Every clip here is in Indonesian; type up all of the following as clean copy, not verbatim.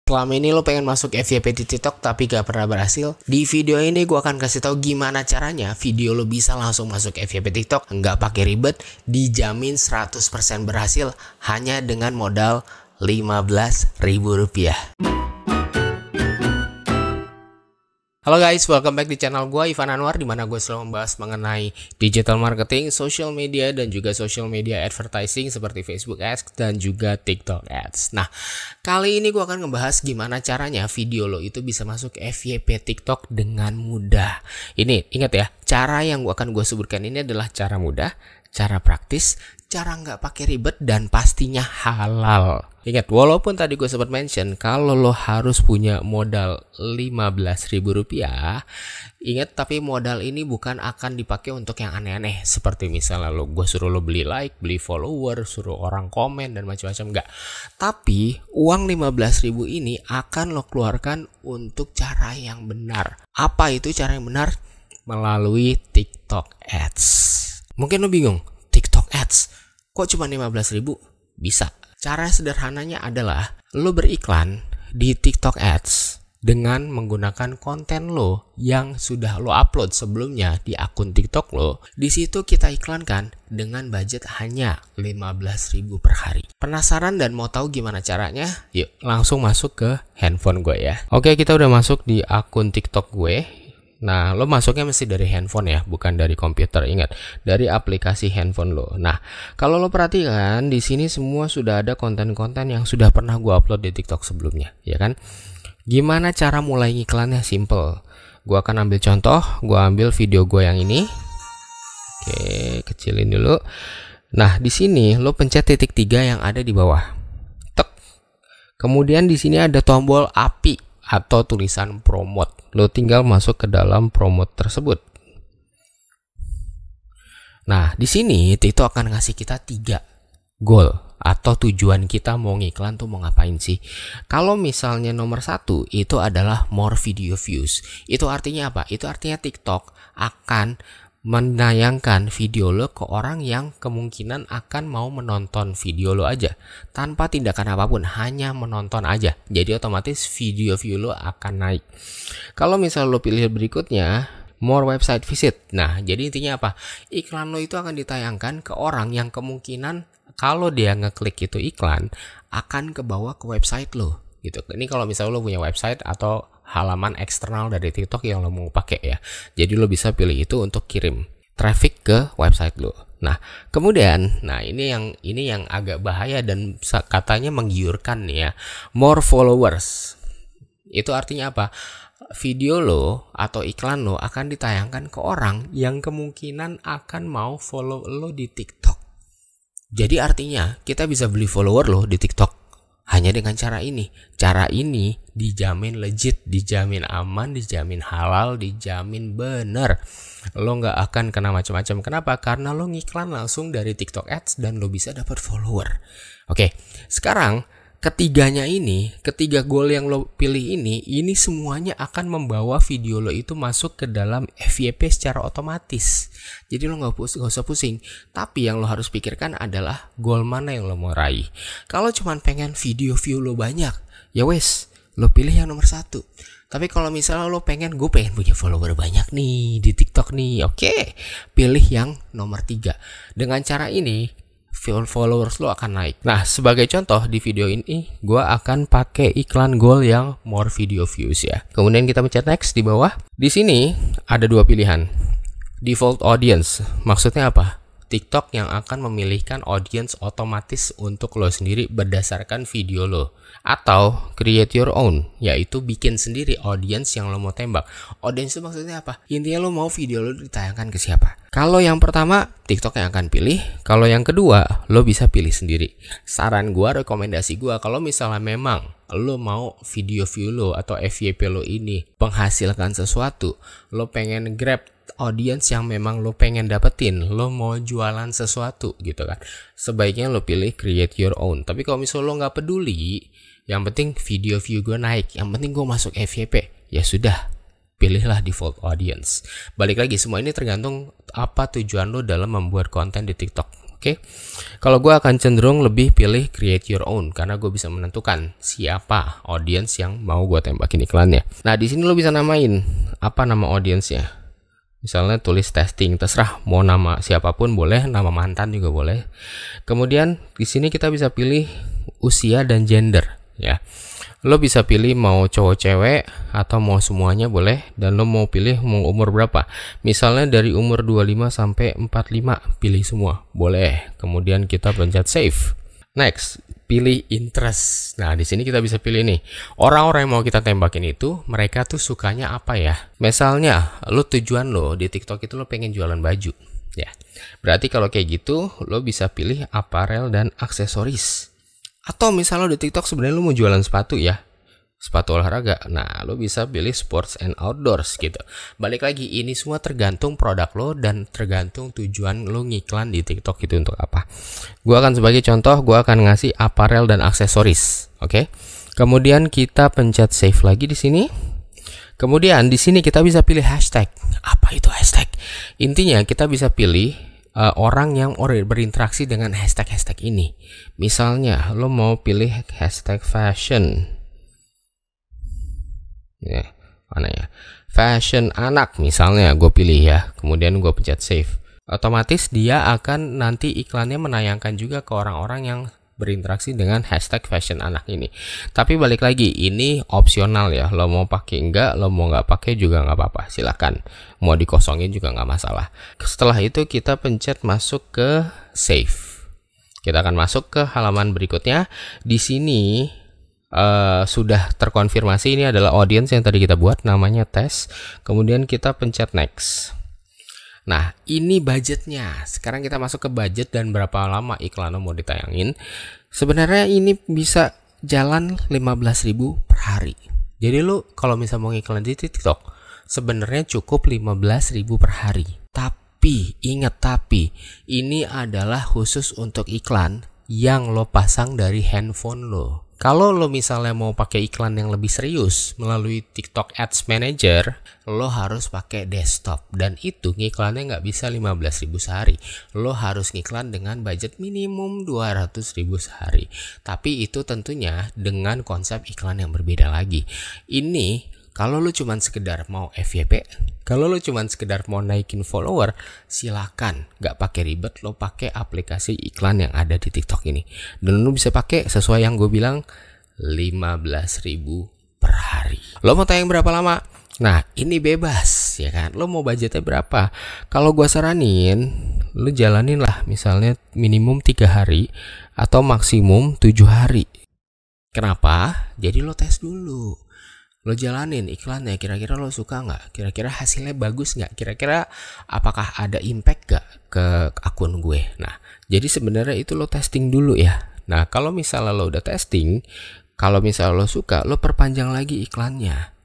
Selama ini lo pengen masuk FYP di TikTok tapi gak pernah berhasil? Di video ini gue akan kasih tahu gimana caranya video lo bisa langsung masuk FYP TikTok nggak pakai ribet, dijamin 100% berhasil hanya dengan modal Rp15.000. Halo guys, welcome back di channel gue, Ivan Anwar, dimana gue selalu membahas mengenai digital marketing, social media, dan juga social media advertising seperti Facebook Ads dan juga TikTok Ads. Nah, kali ini gue akan ngebahas gimana caranya video lo itu bisa masuk FYP TikTok dengan mudah. Ini, ingat ya, cara yang akan gue sebutkan ini adalah cara mudah, cara praktis, cara nggak pakai ribet, dan pastinya halal. Ingat, walaupun tadi gue sempat mention kalau lo harus punya modal Rp15.000, ingat, tapi modal ini bukan akan dipakai untuk yang aneh-aneh seperti misalnya gue suruh lo beli like, beli follower, suruh orang komen dan macam-macam, enggak. Tapi uang Rp15.000 ini akan lo keluarkan untuk cara yang benar. Apa itu cara yang benar? Melalui TikTok Ads. Mungkin lo bingung, TikTok Ads kok cuma Rp15.000? Bisa. Cara sederhananya adalah lo beriklan di TikTok Ads dengan menggunakan konten lo yang sudah lo upload sebelumnya di akun TikTok lo. Di situ kita iklankan dengan budget hanya Rp15.000 per hari. Penasaran dan mau tahu gimana caranya? Yuk langsung masuk ke handphone gue ya. Oke, kita udah masuk di akun TikTok gue. Nah, lo masuknya mesti dari handphone ya, bukan dari komputer. Ingat, dari aplikasi handphone lo. Nah, kalau lo perhatikan di sini semua sudah ada konten-konten yang sudah pernah gue upload di TikTok sebelumnya, ya kan? Gimana cara mulai iklannya? Simple. Gue akan ambil contoh, gue ambil video gue yang ini. Oke, kecilin dulu. Nah, di sini lo pencet titik 3 yang ada di bawah. Tek. Kemudian di sini ada tombol api atau tulisan promote. Lo tinggal masuk ke dalam promote tersebut. Nah, di sini TikTok akan ngasih kita 3 goal atau tujuan kita mau ngiklan tuh mau ngapain sih. Kalau misalnya nomor 1 itu adalah more video views. Itu artinya apa? Itu artinya TikTok akan menayangkan video lo ke orang yang kemungkinan akan mau menonton video lo aja tanpa tindakan apapun, hanya menonton aja. Jadi otomatis video view lo akan naik. Kalau misal lo pilih berikutnya more website visit, nah jadi intinya apa? Iklan lo itu akan ditayangkan ke orang yang kemungkinan kalau dia ngeklik itu iklan akan kebawa ke website lo gitu. Ini kalau misal lo punya website atau halaman eksternal dari TikTok yang lo mau pakai ya. Jadi lo bisa pilih itu untuk kirim traffic ke website lo. Nah, kemudian, ini yang agak bahaya dan katanya menggiurkan nih ya. More followers. Itu artinya apa? Video lo atau iklan lo akan ditayangkan ke orang yang kemungkinan akan mau follow lo di TikTok. Jadi artinya kita bisa beli follower lo di TikTok hanya dengan cara ini. Cara ini dijamin legit, dijamin aman, dijamin halal, dijamin bener. Lo nggak akan kena macam-macam. Kenapa? Karena lo ngiklan langsung dari TikTok Ads dan lo bisa dapat follower. Oke, sekarang ketiga goal yang lo pilih ini semuanya akan membawa video lo itu masuk ke dalam FYP secara otomatis. Jadi lo nggak usah pusing. Tapi yang lo harus pikirkan adalah goal mana yang lo mau raih. Kalau cuma pengen video view lo banyak, ya wes, lo pilih yang nomor 1. Tapi kalau misalnya lo pengen punya follower banyak nih di TikTok nih, oke, pilih yang nomor 3. Dengan cara ini followers lo akan naik. Nah, sebagai contoh di video ini gue akan pakai iklan goal yang more video views ya. Kemudian kita pencet next di bawah. Di sini ada 2 pilihan. Default audience, maksudnya apa? TikTok yang akan memilihkan audience otomatis untuk lo sendiri berdasarkan video lo. Atau create your own, yaitu bikin sendiri audience yang lo mau tembak. Audience itu maksudnya apa? Intinya lo mau video lo ditayangkan ke siapa. Kalau yang pertama TikTok yang akan pilih. Kalau yang kedua lo bisa pilih sendiri. Saran gue, rekomendasi gue, kalau misalnya memang lo mau video view lo atau FYP lo ini menghasilkan sesuatu, lo pengen grab audience yang memang lo pengen dapetin, lo mau jualan sesuatu gitu kan, sebaiknya lo pilih create your own. Tapi kalau misalnya lo nggak peduli, yang penting video view gue naik, yang penting gue masuk FYP, ya sudah, pilihlah default audience. Balik lagi, semua ini tergantung apa tujuan lo dalam membuat konten di TikTok. Oke, kalau gue akan cenderung lebih pilih create your own karena gue bisa menentukan siapa audience yang mau gue tembakin iklannya. Nah, di sini lo bisa namain apa nama audiensnya. Misalnya tulis testing, terserah mau nama siapapun boleh, nama mantan juga boleh. Kemudian di sini kita bisa pilih usia dan gender ya. Lo bisa pilih mau cowok cewek atau mau semuanya boleh, dan lo mau pilih mau umur berapa. Misalnya dari umur 25 sampai 45 pilih semua, boleh. Kemudian kita pencet save. Next, pilih interest. Nah, di sini kita bisa pilih nih, orang-orang yang mau kita tembakin itu mereka tuh sukanya apa ya. Misalnya, lo tujuan lo di TikTok itu lo pengen jualan baju. Ya. Berarti kalau kayak gitu, lo bisa pilih apparel dan aksesoris. Atau misalnya lo di TikTok sebenarnya lo mau jualan sepatu ya, sepatu olahraga. Nah, lo bisa pilih sports and outdoors gitu. Balik lagi, ini semua tergantung produk lo dan tergantung tujuan lo ngiklan di TikTok itu untuk apa. Gua akan sebagai contoh, gua akan ngasih apparel dan aksesoris. Oke. Kemudian kita pencet save lagi di sini. Kemudian di sini kita bisa pilih hashtag. Apa itu hashtag? Intinya kita bisa pilih orang yang berinteraksi dengan hashtag-hashtag ini. Misalnya lo mau pilih hashtag fashion ya, mana ya, fashion anak misalnya, gue pilih ya. Kemudian gue pencet save. Otomatis dia akan nanti iklannya menayangkan juga ke orang-orang yang berinteraksi dengan hashtag fashion anak ini. Tapi balik lagi, ini opsional ya. Lo mau pakai enggak, lo mau nggak pakai juga nggak apa-apa, silakan. Mau dikosongin juga nggak masalah. Setelah itu kita pencet masuk ke save. Kita akan masuk ke halaman berikutnya. Di sini sudah terkonfirmasi ini adalah audience yang tadi kita buat, namanya tes. Kemudian kita pencet next. Nah, ini budgetnya. Sekarang kita masuk ke budget dan berapa lama iklan mau ditayangin. Sebenarnya ini bisa jalan 15.000 per hari. Jadi lo kalau misalnya mau iklan di TikTok, sebenarnya cukup 15.000 per hari. Tapi, ingat tapi, ini adalah khusus untuk iklan yang lo pasang dari handphone lo. Kalau lo misalnya mau pakai iklan yang lebih serius melalui TikTok Ads Manager, lo harus pakai desktop, dan itu ngiklannya nggak bisa 15.000 sehari. Lo harus ngiklan dengan budget minimum 200.000 sehari. Tapi itu tentunya dengan konsep iklan yang berbeda lagi. Ini kalau lo cuman sekedar mau FYP, kalau lo cuman sekedar mau naikin follower, silakan, nggak pakai ribet, lo pakai aplikasi iklan yang ada di TikTok ini. Dan lo bisa pakai sesuai yang gue bilang 15.000 per hari. Lo mau tayang berapa lama? Nah, ini bebas ya kan. Lo mau budgetnya berapa? Kalau gue saranin, lo jalanin lah misalnya minimum 3 hari atau maksimum 7 hari. Kenapa? Jadi lo tes dulu. Lo jalanin iklannya, kira-kira lo suka nggak? Kira-kira hasilnya bagus nggak? Kira-kira apakah ada impact nggak ke akun gue? Nah, jadi sebenarnya itu lo testing dulu ya. Nah, kalau misalnya lo udah testing, kalau misalnya lo suka, lo perpanjang lagi iklannya.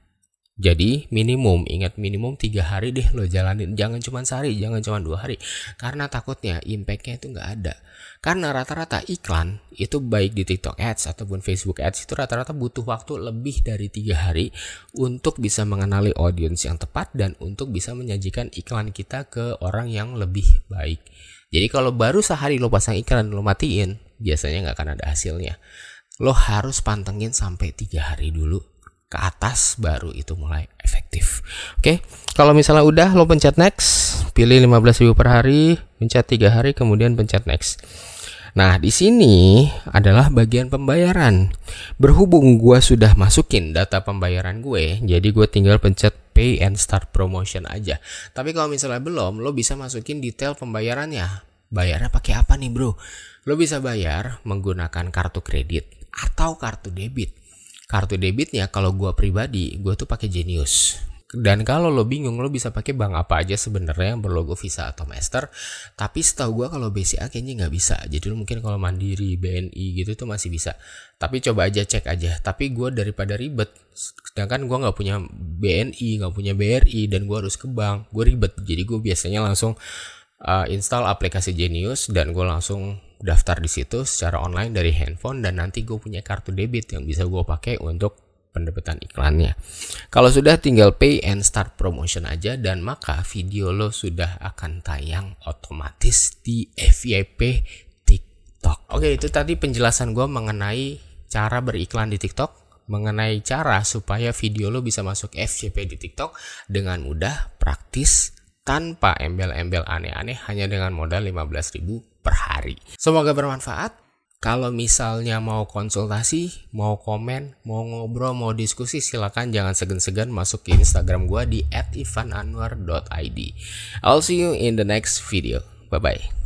Jadi minimum, ingat minimum 3 hari deh lo jalanin. Jangan cuma sehari, jangan cuma 2 hari. Karena takutnya impactnya itu nggak ada. Karena rata-rata iklan itu baik di TikTok Ads ataupun Facebook Ads itu rata-rata butuh waktu lebih dari 3 hari untuk bisa mengenali audience yang tepat dan untuk bisa menyajikan iklan kita ke orang yang lebih baik. Jadi kalau baru sehari lo pasang iklan lo matiin, biasanya nggak akan ada hasilnya. Lo harus pantengin sampai 3 hari dulu ke atas, baru itu mulai efektif. Oke, kalau misalnya udah lo pencet next, pilih 15.000 per hari, pencet 3 hari, kemudian pencet next. Nah, di sini adalah bagian pembayaran. Berhubung gue sudah masukin data pembayaran gue, jadi gue tinggal pencet pay and start promotion aja. Tapi kalau misalnya belum, lo bisa masukin detail pembayarannya. Bayarnya pakai apa nih bro? Lo bisa bayar menggunakan kartu kredit atau kartu debit. Kartu debitnya kalau gue pribadi, gue tuh pakai Genius. Dan kalau lo bingung, lo bisa pakai bank apa aja sebenarnya yang berlogo Visa atau Master. Tapi setahu gue kalau BCA kayaknya nggak bisa. Jadi lo mungkin kalau Mandiri, BNI gitu tuh masih bisa. Tapi coba aja cek aja. Tapi gue daripada ribet, sedangkan gue nggak punya BNI, nggak punya BRI, dan gue harus ke bank, gue ribet. Jadi gue biasanya langsung install aplikasi Genius dan gue langsung daftar di situ secara online dari handphone, dan nanti gue punya kartu debit yang bisa gue pakai untuk pendapatan iklannya. Kalau sudah, tinggal pay and start promotion aja, dan maka video lo sudah akan tayang otomatis di FYP TikTok. Oke, itu tadi penjelasan gue mengenai cara beriklan di TikTok, mengenai cara supaya video lo bisa masuk FYP di TikTok dengan mudah, praktis, tanpa embel-embel aneh-aneh, hanya dengan modal 15.000 per hari. Semoga bermanfaat. Kalau misalnya mau konsultasi, mau komen, mau ngobrol, mau diskusi, silakan jangan segan-segan masuk ke Instagram gua di @ivananwar.id. I'll see you in the next video. Bye bye.